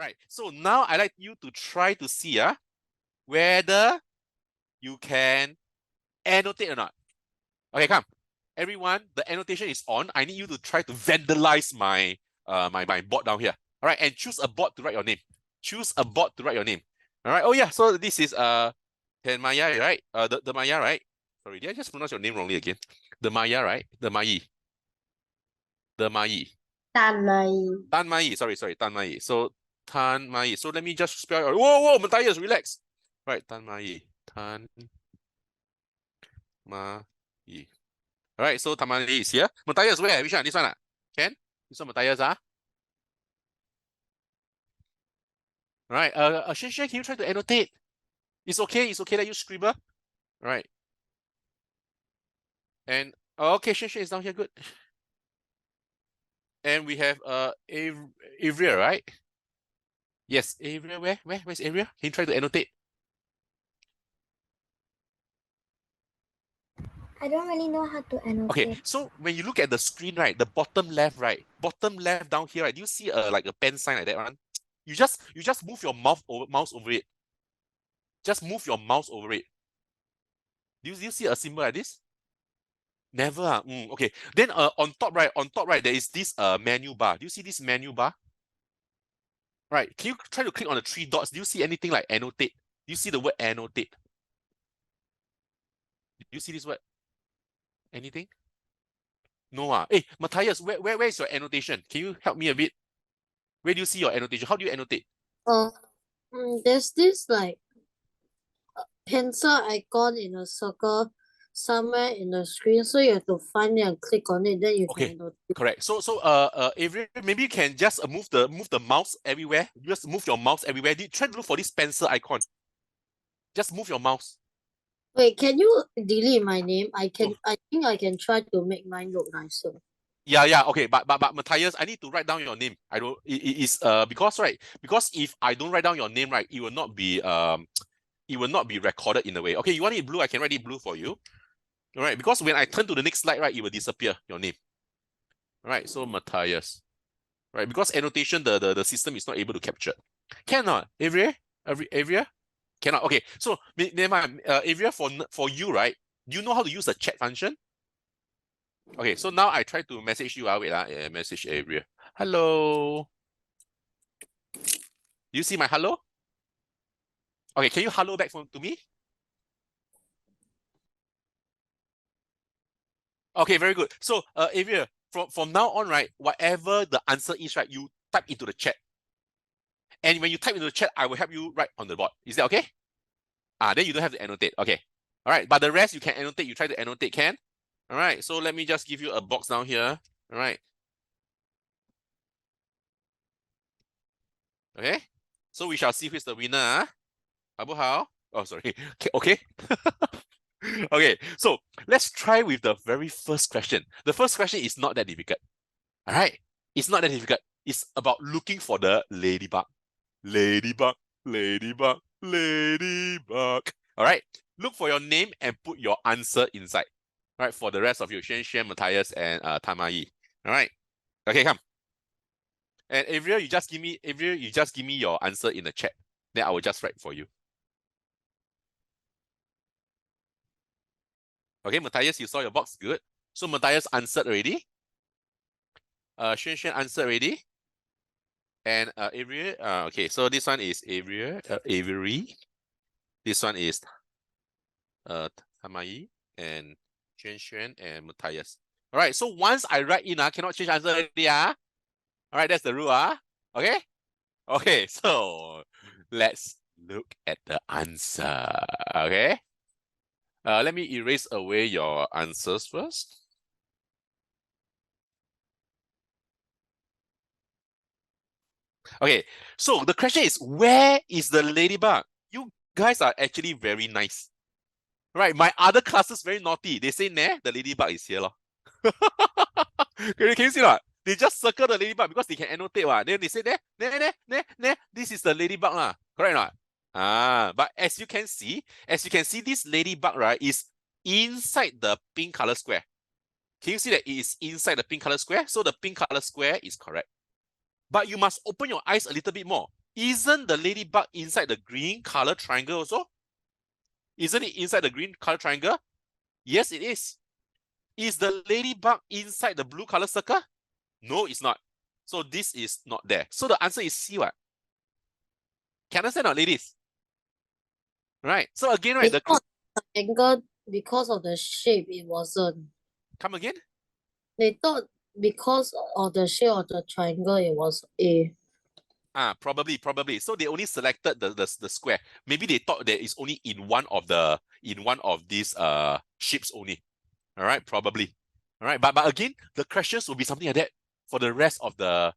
Alright, so now I'd like you to try to see whether you can annotate or not. Okay, come. Everyone, the annotation is on. I need you to try to vandalize my my board down here. All right, and choose a board to write your name. Choose a board to write your name. All right. Oh yeah. So this is Maya, right? The Maya, right? Sorry, did I just pronounce your name wrongly again? The Maya, right? The Mai. The Mai. Tan Mai. Tan Mai. Sorry, Tan Mai. So Tan Mai. So let me just spell out. Whoa, Matthias, relax. Right, Tan Mai. Tan Mai. All right, so Tamani is here. Matthias, where? Which one? This one? Can? This one, Matthias, All right, Shen, can you try to annotate? It's okay that you scribble. All right. And, okay, Shen is down here, good. And we have Avria, right? Yes, Avria, where's Avria? Can you try to annotate? I don't really know how to annotate. Okay, so when you look at the screen, right, the bottom left, right, bottom left down here, right, do you see like a pen sign like that one? You just move your mouse over it. Just move your mouse over it. Do you see a symbol like this? Never. Okay. Then on top right, there is this menu bar. Do you see this menu bar? Right. Can you try to click on the three dots? Do you see anything like annotate? Do you see the word annotate? Do you see this word? Anything? No. Hey, Matthias, where is your annotation? Can you help me a bit? Where do you see your annotation? How do you annotate? There's this like pencil icon in a circle somewhere in the screen, so you have to find it and click on it, then you can annotate. Correct. So Avery, maybe you can just move the mouse everywhere. Just move your mouse everywhere. Try to look for this pencil icon. Just move your mouse. Wait, can you delete my name? I think I can try to make mine look nicer. Yeah, okay, but Matthias, I need to write down your name. I don't. It's because if I don't write down your name, right, it will not be recorded in a way. Okay, you want it blue? I can write it blue for you. All right, because when I turn to the next slide, right, it will disappear your name. All right, so Matthias, right, because annotation the system is not able to capture. Cannot, Avria? Cannot. Okay, so never mind. Avria, for you, right? Do you know how to use the chat function? Okay, so now I try to message you. Wait, message Avria. Hello. Do you see my hello? Okay, can you hello back to me? Okay, very good. So, Avria, from now on, right, whatever the answer is, right, you type into the chat. And when you type into the chat, I will help you write on the board. Is that okay? Then you don't have to annotate. Okay. All right, but the rest you can annotate. You try to annotate, can? All right, so let me just give you a box down here. All right. Okay. So we shall see who's the winner. How? Oh, sorry. Okay. Okay, so let's try with the very first question. The first question is not that difficult. All right. It's not that difficult. It's about looking for the ladybug. Ladybug, ladybug, ladybug. All right. Look for your name and put your answer inside. All right. For the rest of you, Shen, Matthias, and Tamai. All right. Okay, come. And Avria, you just give me your answer in the chat. Then I will just write for you. Okay, Matthias, you saw your box. Good. So Matthias answered already. Shen answered already. And Avery, okay, so this one is Avery. This one is Tamai and Shen and Matthias. All right, so once I write in, cannot change answer already. All right, that's the rule. Okay? Okay, so let's look at the answer. Okay? Let me erase away your answers first. Okay, so the question is, where is the ladybug? You guys are actually very nice. Right, my other classes very naughty. They say, nah, the ladybug is here. Can you see that? They just circle the ladybug because they can annotate. Then they say, nah, this is the ladybug. Correct or not? But as you can see, this ladybug, right, is inside the pink color square. Can you see that it is inside the pink color square? So the pink color square is correct. But you must open your eyes a little bit more. Isn't the ladybug inside the green color triangle also? Isn't it inside the green color triangle? Yes, it is. Is the ladybug inside the blue color circle? No, it's not. So this is not there. So the answer is C, what? Can you understand, not, ladies? Right. So again, right, It's not triangle because of the shape, it wasn't. come again? They thought because of the shape of the triangle, it was A. Probably. So they only selected the square. Maybe they thought that it's only in one of these shapes only. All right, probably. All right, but again, the questions will be something like that for the rest of the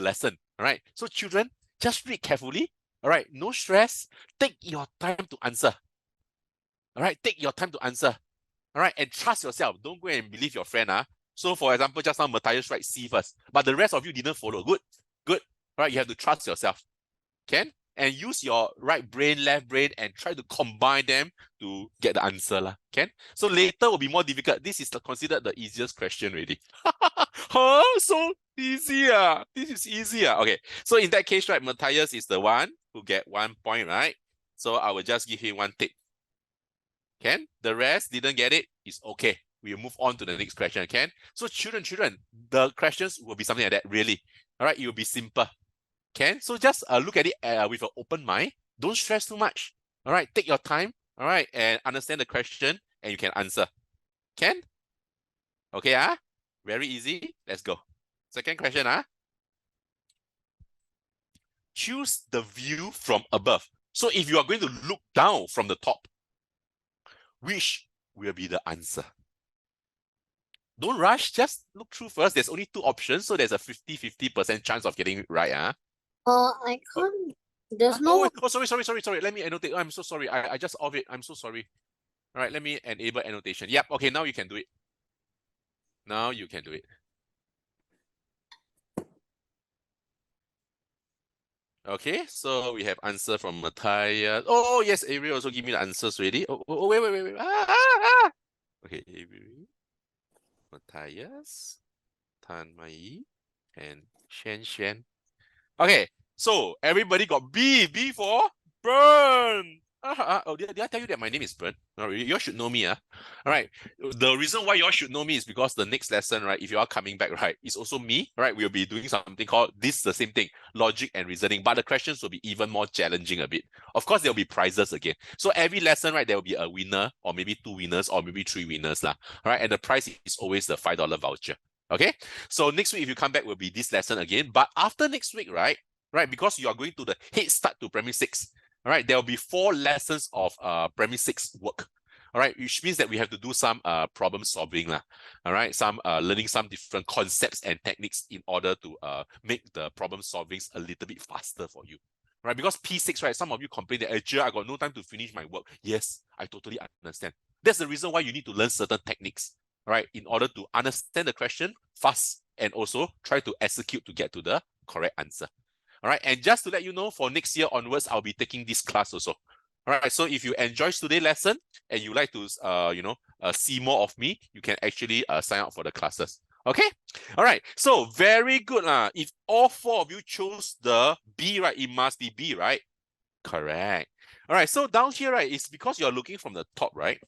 lesson. All right. So children, just read carefully. All right, no stress. Take your time to answer. All right, take your time to answer. All right, and trust yourself. Don't go and believe your friend. So for example, just now Matthias write C first, but the rest of you didn't follow. Good. All right, you have to trust yourself. Can? And use your right brain, left brain, and try to combine them to get the answer. Can? So later will be more difficult. This is considered the easiest question already. Huh? So easy. This is easy. Okay. So in that case, right, Matthias is the one who get 1 point, right? So I will just give him 1 tick. Can? The rest didn't get it. It's okay. We'll move on to the next question. Can? So children, the questions will be something like that, really. All right, it will be simple. Can? So just look at it with an open mind. Don't stress too much. All right, take your time. All right, and understand the question, and you can answer. Can? Okay, very easy. Let's go. Second question, choose the view from above. So if you are going to look down from the top, which will be the answer? Don't rush, just look through first. There's only 2 options, so there's a 50-50% chance of getting it right. I can't. There's no. wait. Oh, sorry. Let me annotate. Oh, I'm so sorry. I just off it. I'm so sorry. All right, let me enable annotation. Yep. Okay, now you can do it. Now you can do it. Okay, so we have answer from Matthias. Oh, yes, Ariel also give me the answers already. Oh, wait. Okay, Ariel, Matthias, Tan Mai, and Shen. Okay, so everybody got B. B for Burn. Oh, did I tell you that my name is Burn? No, you all should know me. All right. The reason why you all should know me is because the next lesson, right, if you are coming back, right, it's also me, right? We'll be doing something called the same thing, logic and reasoning, but the questions will be even more challenging a bit. Of course, there'll be prizes again. So every lesson, right, there will be a winner, or maybe 2 winners, or maybe 3 winners. All right. And the prize is always the $5 voucher. Okay. So next week, if you come back, will be this lesson again. But after next week, right, because you are going to the Head Start to Primary 6. All right, there will be 4 lessons of Primary 6 work. All right, which means that we have to do some problem solving. All right, some learning some different concepts and techniques in order to make the problem solvings a little bit faster for you. Right, because P6, right, some of you complain that, actually, I got no time to finish my work. Yes, I totally understand. That's the reason why you need to learn certain techniques, right, in order to understand the question fast and also try to execute to get to the correct answer. All right, and just to let you know, for next year onwards, I'll be taking this class also. All right, so if you enjoy today's lesson and you like to, see more of me, you can actually sign up for the classes. Okay, all right, so very good. If all 4 of you chose the B, right, it must be B, right? Correct. All right, so down here, right, it's because you're looking from the top, right?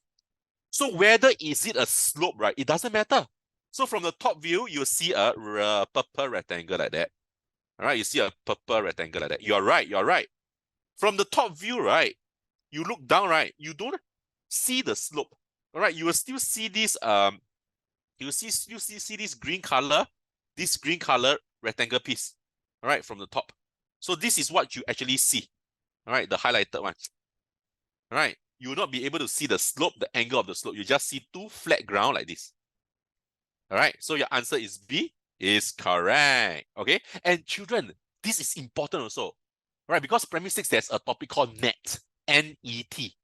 So whether is it a slope, right, it doesn't matter. So from the top view, you'll see a purple rectangle like that. All right, you see a purple rectangle like that. You're right. From the top view, right, you look down, right, you don't see the slope. All right, you will still see this you see this green color rectangle piece. All right, from the top. So this is what you actually see. All right, the highlighted one. All right, you will not be able to see the slope, the angle of the slope. You just see 2 flat ground like this. All right, so your answer is B, is correct. Okay, and children, this is important also, right? Because Primary 6, there's a topic called NET, N-E-T.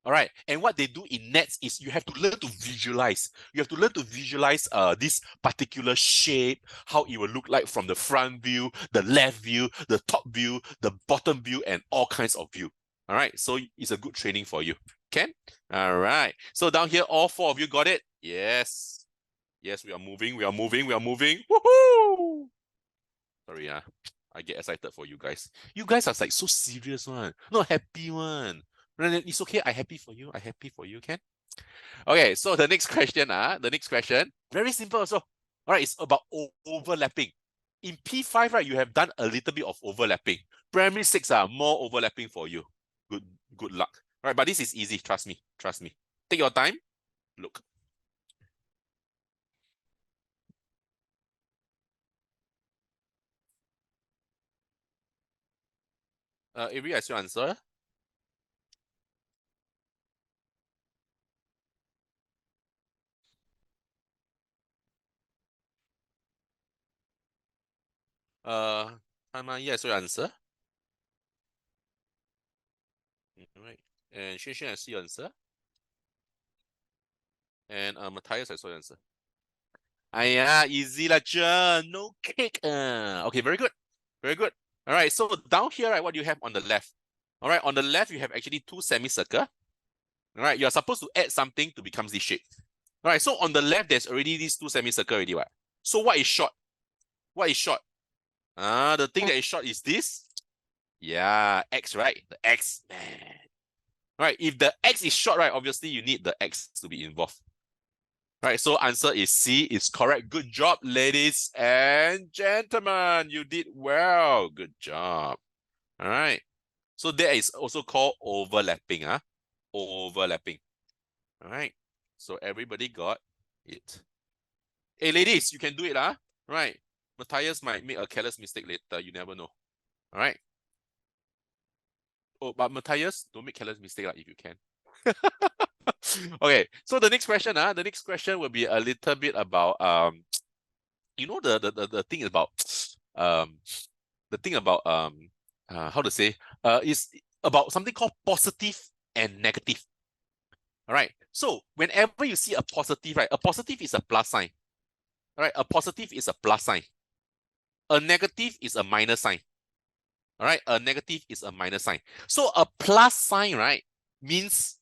All right, and what they do in NETs is you have to learn to visualize. You have to learn to visualize this particular shape, how it will look like from the front view, the left view, the top view, the bottom view, and all kinds of view. All right, so it's a good training for you. Okay? All right, so down here, all 4 of you got it? Yes. Yes, we are moving. Woohoo! Sorry, I I get excited for you guys. You guys are like so serious one, not happy one. It's okay, I happy for you. I happy for you, can? Okay, so the next question, the next question, very simple also. All right, it's about overlapping. In P5, right, you have done a little bit of overlapping. Primary 6 are more overlapping for you. Good luck. All right, but this is easy, trust me, trust me. Take your time, look. Avery, I still answer. Hannah, yes, your answer. All right. And Xuan Xuan, I see your answer. And Matthias, I saw your answer. Aiyah, easy lah, Chen. No cake. Okay, very good. Very good. All right, so down here, right, what do you have on the left? All right, on the left, you have actually two semicircle. All right, you're supposed to add something to become this shape. All right, so on the left, there's already these two semicircle already, right? So what is short? What is short? The thing that is short is this. Yeah, X, right? The X, man. All right, if the X is short, right, obviously you need the X to be involved. Right, so answer is C, is correct. Good job, ladies and gentlemen. You did well. Good job. All right. So that is also called overlapping. Overlapping. All right. So everybody got it. Hey, ladies, you can do it. Right. Matthias might make a careless mistake later. You never know. All right. Oh, but Matthias, don't make careless mistake if you can. Okay, so the next question, the next question will be a little bit about you know the thing about the thing about how to say is about something called positive and negative. All right, so whenever you see a positive, right, a positive is a plus sign. All right, a positive is a plus sign. A negative is a minus sign. All right, a negative is a minus sign. So a plus sign, right, means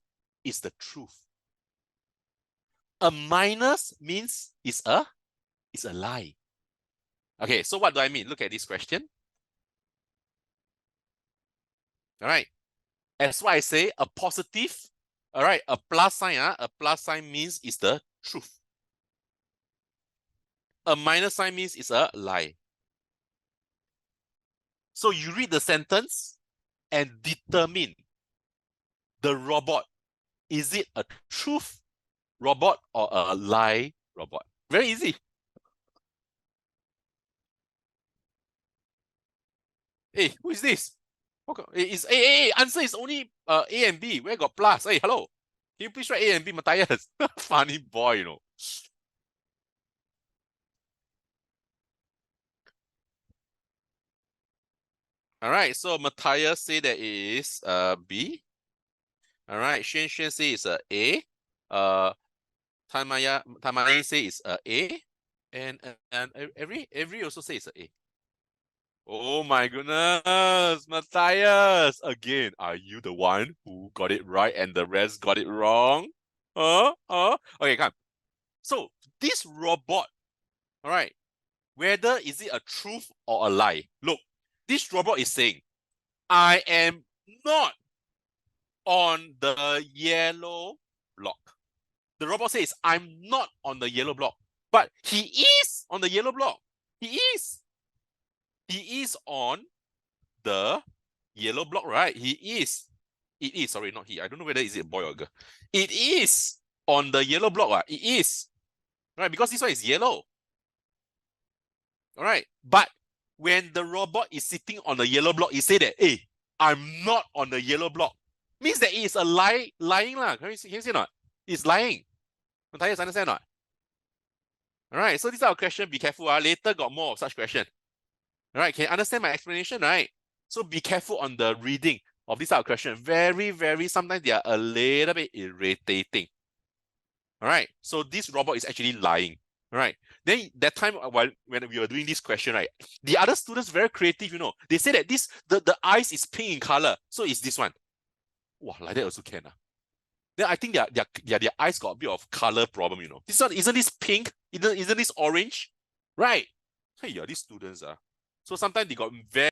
it's the truth. A minus means it's a lie. Okay, so what do I mean? Look at this question. All right, as what I say, a positive, all right, a plus sign, a plus sign means it's the truth. A minus sign means it's a lie. So you read the sentence and determine the robot. Is it a truth robot or a lie robot? Very easy. Hey, who is this? Okay. Answer is only A and B. Where got plus? Hey, hello. Can you please write A and B, Matthias? Funny boy, you know. All right, so Matthias say that it is B. All right, Xuan Xuan say it's A. Tamaya say it's A. And every also say it's A. Oh my goodness, Matthias! Again, are you the one who got it right and the rest got it wrong? Okay, come. So this robot, all right, whether is it a truth or a lie? Look, this robot is saying, I am not on the yellow block. The robot says, I'm not on the yellow block, but he is on the yellow block. He is. He is on the yellow block, right? He is. It is, sorry, not he. I don't know whether is it a boy or a girl. It is on the yellow block, right? It is. Right, because this one is yellow. All right, but when the robot is sitting on the yellow block, it say that, hey, I'm not on the yellow block. Means that it is a lying lah. Can you see or not? It's lying. Matthias, understand or not? All right, so this is our question. Be careful. Later got more of such question. All right, can you understand my explanation, right? So be careful on the reading of this type of question. Very, very, sometimes they are a little bit irritating. All right, so this robot is actually lying. All right, then that time when we were doing this question, right, the other students very creative, you know. They say that the eyes is pink in color, so it's this one. Wow, like that also can. Then I think their eyes got a bit of color problem, you know. This one, isn't this pink? Isn't this orange? Right. Hey, yeah, these students are. So sometimes they got very